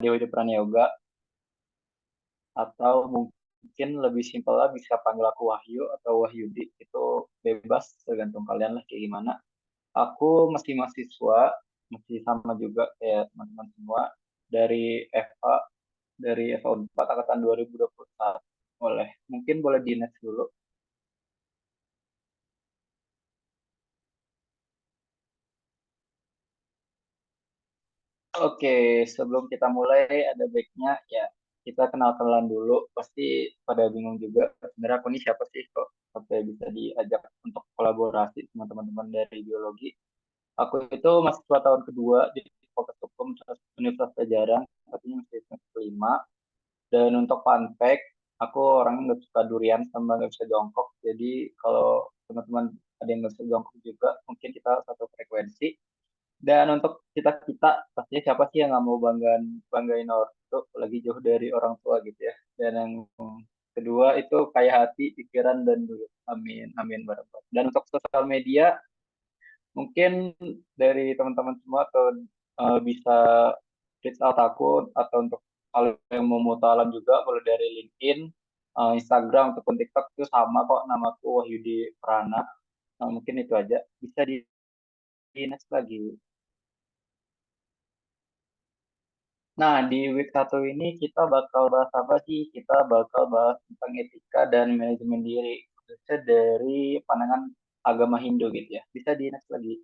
Dewa Yoga, atau mungkin lebih simpel lah bisa panggil aku Wahyu atau Wahyudi, itu bebas tergantung kalian lah kayak gimana. Aku masih mahasiswa, masih sama juga kayak teman-teman semua dari FA, dari FA 4 angkatan 2021. Mungkin boleh di next dulu. Oke, sebelum kita mulai ada baiknya ya kita kenal-kenalan dulu. Pasti pada bingung juga sebenarnya aku ini siapa sih kok sampai bisa diajak untuk kolaborasi sama teman-teman dari biologi. Aku itu mahasiswa tahun kedua di Fakultas Hukum Universitas Pajajaran, artinya masih semester kelima. Dan untuk fun fact, aku orangnya nggak suka durian sama nggak bisa jongkok. Jadi kalau teman-teman ada yang nggak bisa jongkok juga, mungkin kita satu frekuensi. Dan untuk kita pastinya siapa sih yang nggak mau banggain orang itu lagi jauh dari orang tua gitu ya. Dan yang kedua itu kaya hati, pikiran dan duit. Amin, amin bareng-bareng. Dan untuk sosial media mungkin dari teman-teman semua atau bisa reach out aku atau untuk kalau yang mau mutualan juga boleh dari LinkedIn, Instagram ataupun TikTok itu sama kok namaku Wahyudi Prana. Nah, mungkin itu aja. Bisa di next lagi. Nah, di week satu ini kita bakal bahas apa sih? Kita bakal bahas tentang etika dan manajemen diri, khususnya dari pandangan agama Hindu gitu ya. Bisa di next lagi.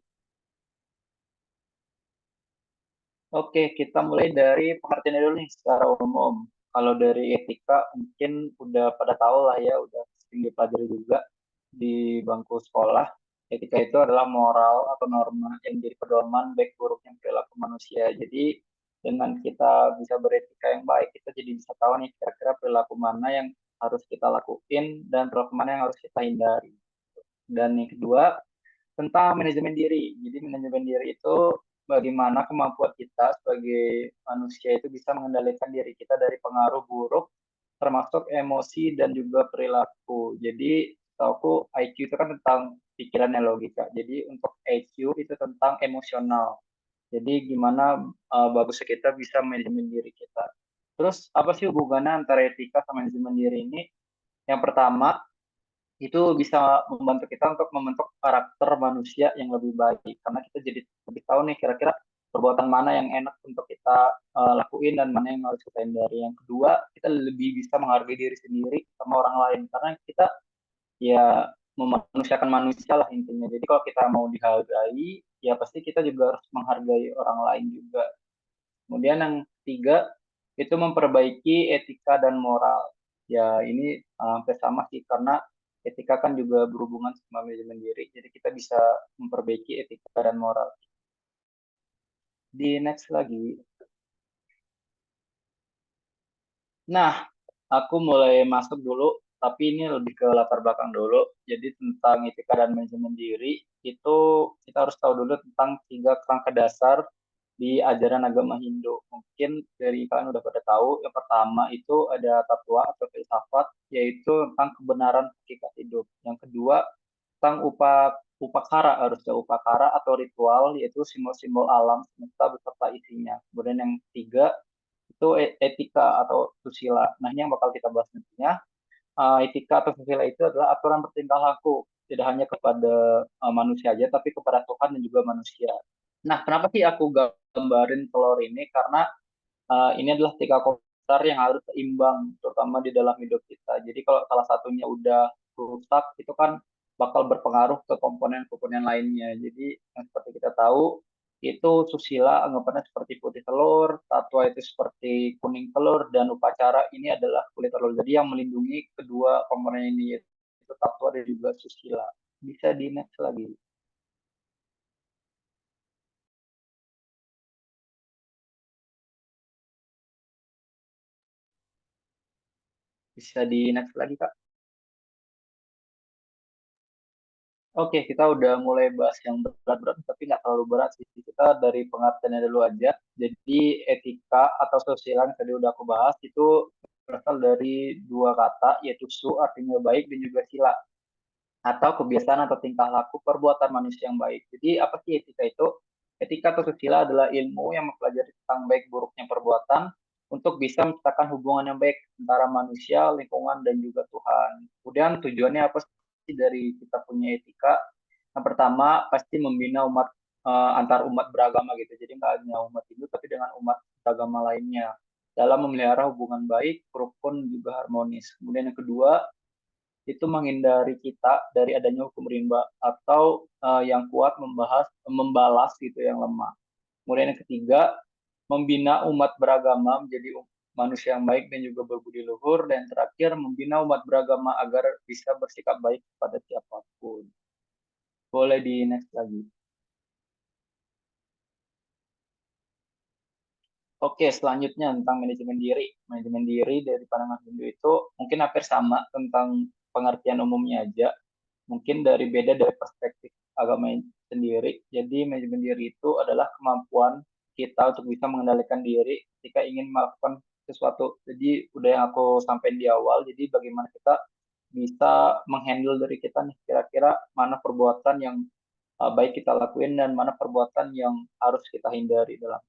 Oke, kita mulai dari pengertian dulu nih secara umum. Kalau dari etika mungkin udah pada tahu lah ya, udah sering dipelajari juga di bangku sekolah. Etika itu adalah moral atau norma yang jadi pedoman baik buruknya perilaku manusia. Jadi dengan kita bisa beretika yang baik, kita jadi bisa tahu nih kira-kira perilaku mana yang harus kita lakuin dan perilaku mana yang harus kita hindari. Dan yang kedua, tentang manajemen diri. Jadi manajemen diri itu bagaimana kemampuan kita sebagai manusia itu bisa mengendalikan diri kita dari pengaruh buruk, termasuk emosi dan juga perilaku. Jadi tahu IQ itu kan tentang pikiran dan logika. Jadi untuk EQ itu tentang emosional. Jadi gimana bagusnya kita bisa manajemen diri kita. Terus apa sih hubungannya antara etika sama manajemen diri ini? Yang pertama, itu bisa membantu kita untuk membentuk karakter manusia yang lebih baik karena kita jadi lebih tahu nih kira-kira perbuatan mana yang enak untuk kita lakuin dan mana yang harus kita hindari. Yang kedua, kita lebih bisa menghargai diri sendiri sama orang lain karena kita ya memanusiakan manusia lah intinya. Jadi kalau kita mau dihargai, ya pasti kita juga harus menghargai orang lain juga. Kemudian yang ketiga, itu memperbaiki etika dan moral. Ya ini hampir sama sih karena etika kan juga berhubungan sama manajemen diri. Jadi kita bisa memperbaiki etika dan moral. Di next lagi. Nah, aku mulai masuk dulu, tapi ini lebih ke latar belakang dulu. Jadi tentang etika dan manajemen diri, itu kita harus tahu dulu tentang tiga kerangka dasar di ajaran agama Hindu. Mungkin dari kalian udah pada tahu, yang pertama itu ada tatwa atau filsafat, yaitu tentang kebenaran hakikat hidup. Yang kedua, tentang upakara, harusnya upakara atau ritual, yaitu simbol-simbol alam semesta beserta isinya. Kemudian yang ketiga, itu etika atau susila. Nah, ini yang bakal kita bahas nantinya. Etika atau susila itu adalah aturan bertingkah laku, tidak hanya kepada manusia aja, tapi kepada Tuhan dan juga manusia. Nah, kenapa sih aku gambarin telur ini? Karena ini adalah tiga komponen yang harus seimbang, terutama di dalam hidup kita. Jadi kalau salah satunya udah rusak, itu kan bakal berpengaruh ke komponen-komponen lainnya. Jadi yang seperti kita tahu, itu susila anggapannya seperti putih telur, tatwa itu seperti kuning telur, dan upacara ini adalah kulit telur. Jadi yang melindungi kedua komponen ini, yaitu tatwa dan juga susila. Bisa di next lagi. Bisa di next lagi, Kak. Oke, kita udah mulai bahas yang berat-berat, tapi nggak terlalu berat sih. Kita dari pengertiannya dulu aja. Jadi etika atau sosial yang tadi udah aku bahas itu berasal dari dua kata, yaitu su artinya baik dan juga sila atau kebiasaan atau tingkah laku perbuatan manusia yang baik. Jadi apa sih etika itu? Etika atau sila adalah ilmu yang mempelajari tentang baik buruknya perbuatan untuk bisa menciptakan hubungan yang baik antara manusia, lingkungan, dan juga Tuhan. Kemudian tujuannya apa sih dari kita punya etika? Yang pertama pasti membina umat antar umat beragama gitu. Jadi nggak hanya umat Hindu tapi dengan umat beragama lainnya dalam memelihara hubungan baik, rukun juga harmonis. Kemudian yang kedua itu menghindari kita dari adanya hukum rimba atau yang kuat membalas gitu yang lemah. Kemudian yang ketiga, membina umat beragama menjadi manusia yang baik dan juga berbudi luhur. Dan terakhir, membina umat beragama agar bisa bersikap baik pada siapapun. Boleh di next lagi. Oke, selanjutnya tentang manajemen diri. Manajemen diri dari pandangan Hindu itu mungkin hampir sama tentang pengertian umumnya aja. Mungkin beda dari perspektif agama sendiri. Jadi manajemen diri itu adalah kemampuan kita untuk bisa mengendalikan diri ketika ingin melakukan sesuatu. Jadi udah yang aku sampaikan di awal, jadi bagaimana kita bisa menghandle dari kita nih kira-kira mana perbuatan yang baik kita lakuin dan mana perbuatan yang harus kita hindari dalam.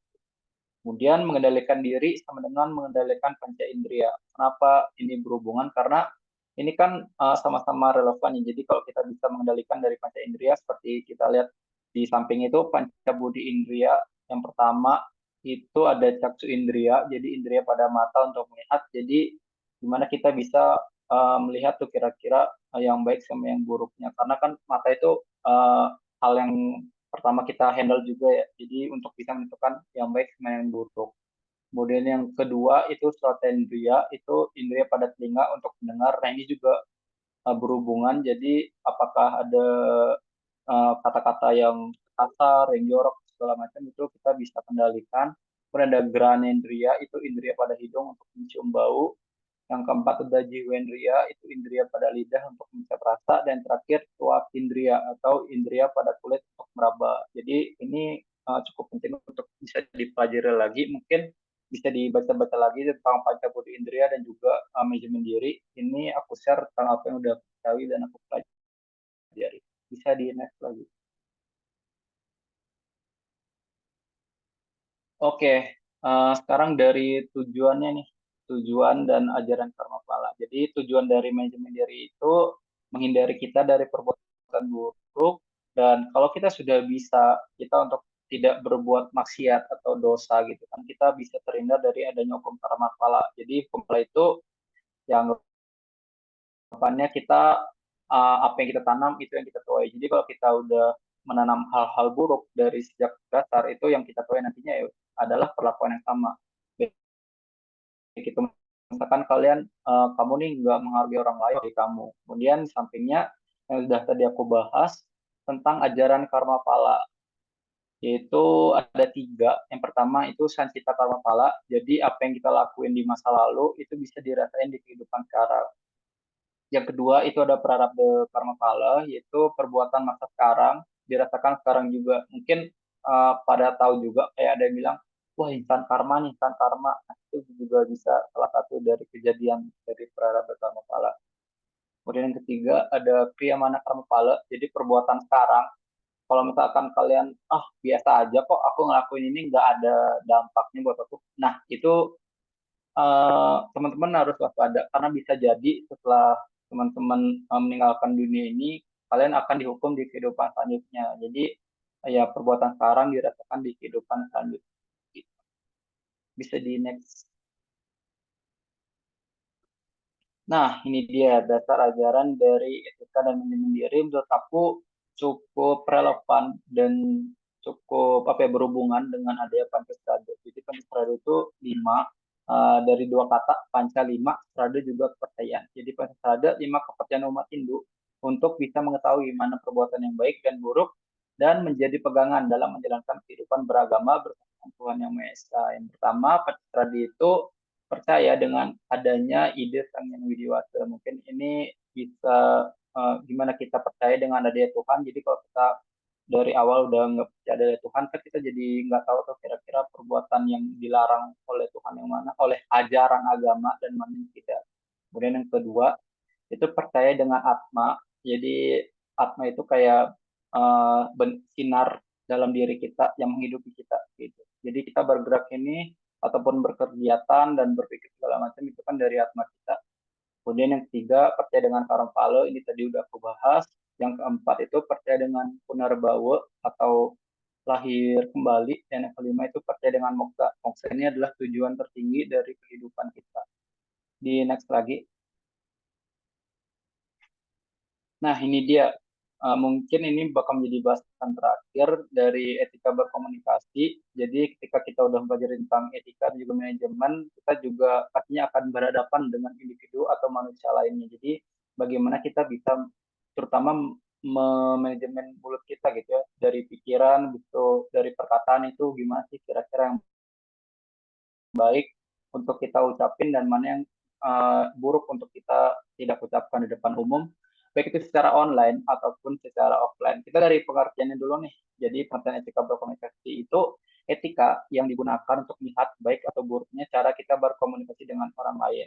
Kemudian mengendalikan diri sama dengan mengendalikan panca indera. Kenapa ini berhubungan? Karena ini kan sama-sama relevan ya. Jadi kalau kita bisa mengendalikan dari panca indera seperti kita lihat di samping itu panca budi indera yang pertama itu ada caksu indera, jadi indera pada mata untuk melihat. Jadi gimana kita bisa melihat tuh kira-kira yang baik sama yang buruknya. Karena kan mata itu hal yang pertama kita handle juga ya. Jadi untuk bisa menentukan yang baik sama yang buruk. Kemudian yang kedua itu indria, itu indria pada telinga untuk mendengar. Nah ini juga berhubungan. Jadi apakah ada kata-kata yang kasar, yang jorok segala macam itu kita bisa kendalikan. Kemudian ada granendria, itu indria pada hidung untuk mencium bau. Yang keempat ada jiwendria, itu indria pada lidah untuk menghisap rasa. Dan terakhir tuakindria atau indria pada kulit untuk meraba. Jadi ini cukup penting untuk bisa dipelajari lagi. Mungkin bisa dibaca-baca lagi tentang pancabudi indria dan juga manajemen diri. Ini aku share tentang apa yang udah aku ketahui dan aku pelajari. Bisa di next lagi. Oke, sekarang dari tujuannya nih, tujuan dan ajaran karma pala. Jadi tujuan dari manajemen diri itu menghindari kita dari perbuatan buruk dan kalau kita sudah bisa kita untuk tidak berbuat maksiat atau dosa gitu kan, kita bisa terhindar dari adanya hukum karma pala. Jadi hukum pala itu yang anggapannya kita apa yang kita tanam itu yang kita tuai. Jadi kalau kita udah menanam hal-hal buruk dari sejak dasar itu yang kita tuai nantinya ya adalah perlakuan yang sama. Gitu. Misalkan kalian kamu nih nggak menghargai orang lain dari kamu. Kemudian sampingnya yang sudah tadi aku bahas tentang ajaran karma pala yaitu ada tiga. Yang pertama itu sancita karma pala. Jadi apa yang kita lakuin di masa lalu itu bisa dirasain di kehidupan sekarang. Yang kedua itu ada prarabdha karma pala, yaitu perbuatan masa sekarang dirasakan sekarang juga. Mungkin pada tahu juga kayak ada yang bilang, wah insan karma nih, insan karma. Nah, itu juga bisa salah satu dari kejadian dari prarabdha karma pala. Kemudian yang ketiga ada kriya mana karma pala, jadi perbuatan sekarang. Kalau misalkan kalian, biasa aja kok aku ngelakuin ini nggak ada dampaknya buat aku. Nah itu teman-teman harus waspada karena bisa jadi setelah teman-teman meninggalkan dunia ini kalian akan dihukum di kehidupan selanjutnya. Jadi ya perbuatan sekarang dirasakan di kehidupan selanjutnya. Bisa di next. Nah, ini dia dasar ajaran dari etika dan manajemen diri menurut aku cukup relevan dan cukup apa ya berhubungan dengan adanya Pancasila. Jadi Pancasila itu lima dari dua kata panca lima, strada juga kepercayaan. Jadi Pancasila lima kepercayaan umat Hindu untuk bisa mengetahui mana perbuatan yang baik dan buruk dan menjadi pegangan dalam menjalankan kehidupan beragama bersama Tuhan Yang Maha Esa. Yang pertama, Pancasila itu percaya dengan adanya ide Sang Yang Widiwasa. Mungkin ini bisa gimana kita percaya dengan adanya Tuhan. Jadi kalau kita dari awal udah nggak percaya adanya Tuhan, kan kita jadi nggak tahu tuh kira-kira perbuatan yang dilarang oleh Tuhan yang mana, oleh ajaran agama dan mana yang tidak. Kemudian yang kedua, itu percaya dengan atma. Jadi atma itu kayak sinar dalam diri kita yang menghidupi kita gitu. Jadi kita bergerak ini ataupun berkegiatan dan berpikir segala macam itu kan dari atma kita. Kemudian yang ketiga, percaya dengan Karangpala, ini tadi udah aku bahas. Yang keempat itu percaya dengan Punarbawa atau lahir kembali. Dan yang kelima itu percaya dengan Moksa. Moksa ini adalah tujuan tertinggi dari kehidupan kita. Di next lagi. Nah, ini dia. Mungkin ini bakal menjadi bahasan terakhir dari etika berkomunikasi. Jadi ketika kita udah belajar tentang etika dan juga manajemen, kita juga pastinya akan berhadapan dengan individu atau manusia lainnya. Jadi bagaimana kita bisa terutama memanajemen mulut kita gitu ya, dari pikiran gitu, dari perkataan itu gimana sih kira-kira yang baik untuk kita ucapin dan mana yang buruk untuk kita tidak ucapkan di depan umum, baik itu secara online ataupun secara offline. Kita dari pengertiannya dulu nih. Jadi pengertian etika berkomunikasi itu etika yang digunakan untuk melihat baik atau buruknya cara kita berkomunikasi dengan orang lain.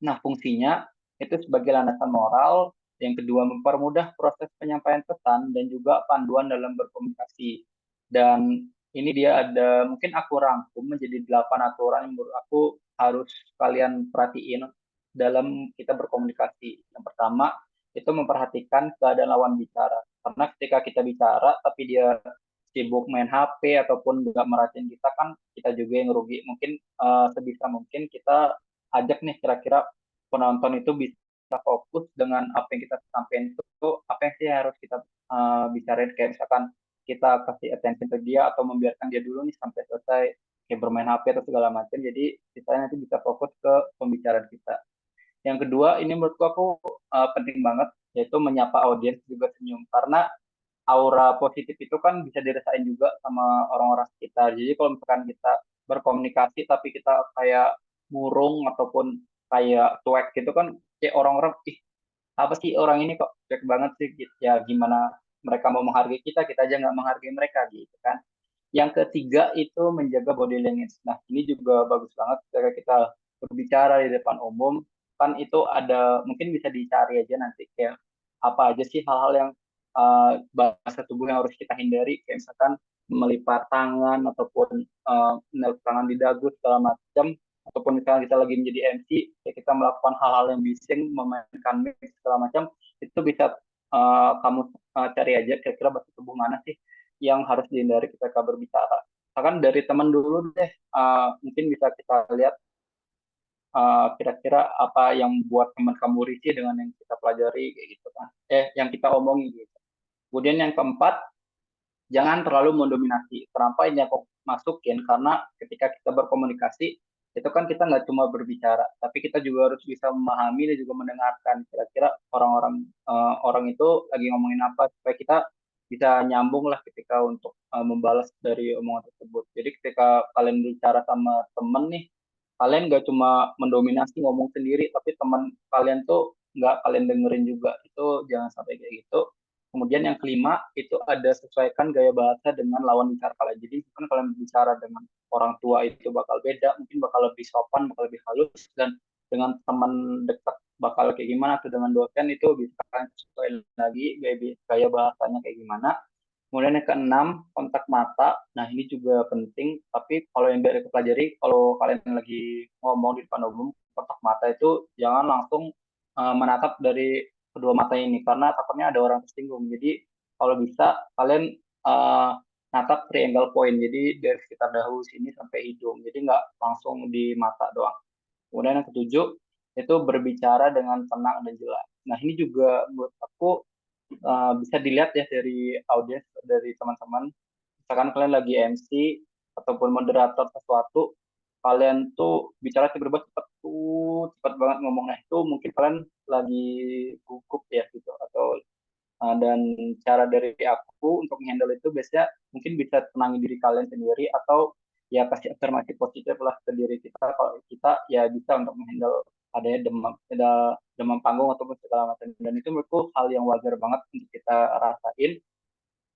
Nah, fungsinya itu sebagai landasan moral, yang kedua mempermudah proses penyampaian pesan dan juga panduan dalam berkomunikasi. Dan ini dia ada, mungkin aku rangkum menjadi 8 aturan yang menurut aku harus kalian perhatiin dalam kita berkomunikasi. Yang pertama, itu memperhatikan keadaan lawan bicara. Karena ketika kita bicara, tapi dia sibuk main HP ataupun nggak merhatiin kita kan kita juga yang rugi. Mungkin sebisa mungkin kita ajak nih kira-kira penonton itu bisa fokus dengan apa yang kita sampaikan itu apa yang sih harus kita bicarain kayak misalkan kita kasih attention ke dia atau membiarkan dia dulu nih sampai selesai kayak bermain HP atau segala macam jadi kita nanti bisa fokus ke pembicaraan kita. Yang kedua ini menurutku aku penting banget yaitu menyapa audiens juga senyum karena aura positif itu kan bisa dirasain juga sama orang-orang sekitar. Jadi kalau misalkan kita berkomunikasi tapi kita kayak murung ataupun kayak cuek gitu kan, kayak orang-orang, ih apa sih orang ini kok cuek banget sih, gitu. Ya gimana mereka mau menghargai kita, kita aja nggak menghargai mereka gitu kan. Yang ketiga itu menjaga body language. Nah ini juga bagus banget ketika kita berbicara di depan umum, kan itu ada mungkin bisa dicari aja nanti kayak apa aja sih hal-hal yang bahasa tubuh yang harus kita hindari kayak misalkan melipat tangan ataupun menaruh tangan di dagu segala macam ataupun misalnya kita lagi menjadi MC ya kita melakukan hal-hal yang bising memainkan mic segala macam itu bisa kamu cari aja kira-kira bahasa tubuh mana sih yang harus dihindari ketika berbicara. Misalkan dari teman dulu deh, mungkin bisa kita lihat kira-kira apa yang buat teman kamu risih dengan yang kita pelajari kayak gitu kan. Yang kita omongin gitu. Kemudian yang keempat, jangan terlalu mendominasi. Kenapa ini aku masukin? Karena ketika kita berkomunikasi, itu kan kita nggak cuma berbicara, tapi kita juga harus bisa memahami dan juga mendengarkan. Kira-kira orang-orang orang itu lagi ngomongin apa, supaya kita bisa nyambung lah ketika untuk membalas dari omongan tersebut. Jadi ketika kalian bicara sama temen nih, kalian nggak cuma mendominasi ngomong sendiri, tapi teman kalian tuh nggak kalian dengerin juga. Itu jangan sampai kayak gitu. Kemudian yang kelima itu ada sesuaikan gaya bahasa dengan lawan bicara kalian. Jadi kan kalian bicara dengan orang tua itu bakal beda, mungkin bakal lebih sopan, bakal lebih halus dan dengan teman dekat bakal kayak gimana atau dengan dosen itu bisa kalian sesuaikan lagi gaya bahasanya kayak gimana. Kemudian yang keenam, kontak mata. Nah, ini juga penting, tapi kalau yang biar pelajari, kalau kalian lagi ngomong di depan umum, kontak mata itu jangan langsung menatap dari kedua mata ini, karena takutnya ada orang tersinggung. Jadi, kalau bisa, kalian natap triangle point, jadi dari sekitar dahu sini sampai hidung, jadi nggak langsung di mata doang. Kemudian yang ketujuh, itu berbicara dengan tenang dan jelas. Nah, ini juga menurut aku bisa dilihat ya dari audiens dari teman-teman misalkan kalian lagi MC ataupun moderator sesuatu kalian tuh bicara tiba-tiba cepet banget ngomongnya itu mungkin kalian lagi gugup ya gitu atau dan cara dari aku untuk menghandle itu biasanya mungkin bisa tenangin diri kalian sendiri atau ya kasih afirmasi positif lah ke diri kita kalau kita ya bisa untuk menghandle adanya demam ada demam panggung ataupun segala macam dan itu menurutku hal yang wajar banget untuk kita rasain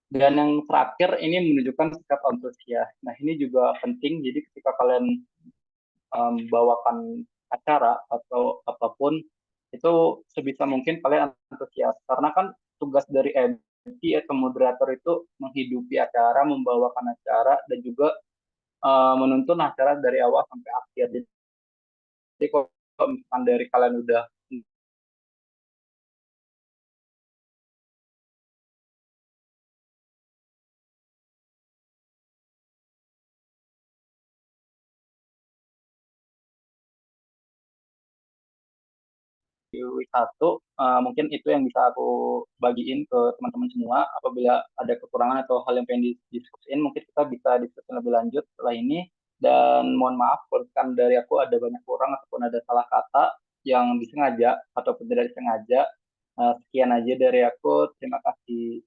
dan yang terakhir ini menunjukkan sikap antusias. Nah ini juga penting jadi ketika kalian bawakan acara atau apapun itu sebisa mungkin kalian antusias karena kan tugas dari MC atau moderator itu menghidupi acara, membawakan acara dan juga menuntun acara dari awal sampai akhir. Jadi kalau misalkan dari kalian udah di week satu, mungkin itu yang bisa aku bagiin ke teman-teman semua. Apabila ada kekurangan atau hal yang pengen didiskusin, mungkin kita bisa diskusi lebih lanjut setelah ini. Dan mohon maaf kalau kan dari aku ada banyak kurang ataupun ada salah kata yang disengaja ataupun tidak disengaja. Sekian aja dari aku. Terima kasih.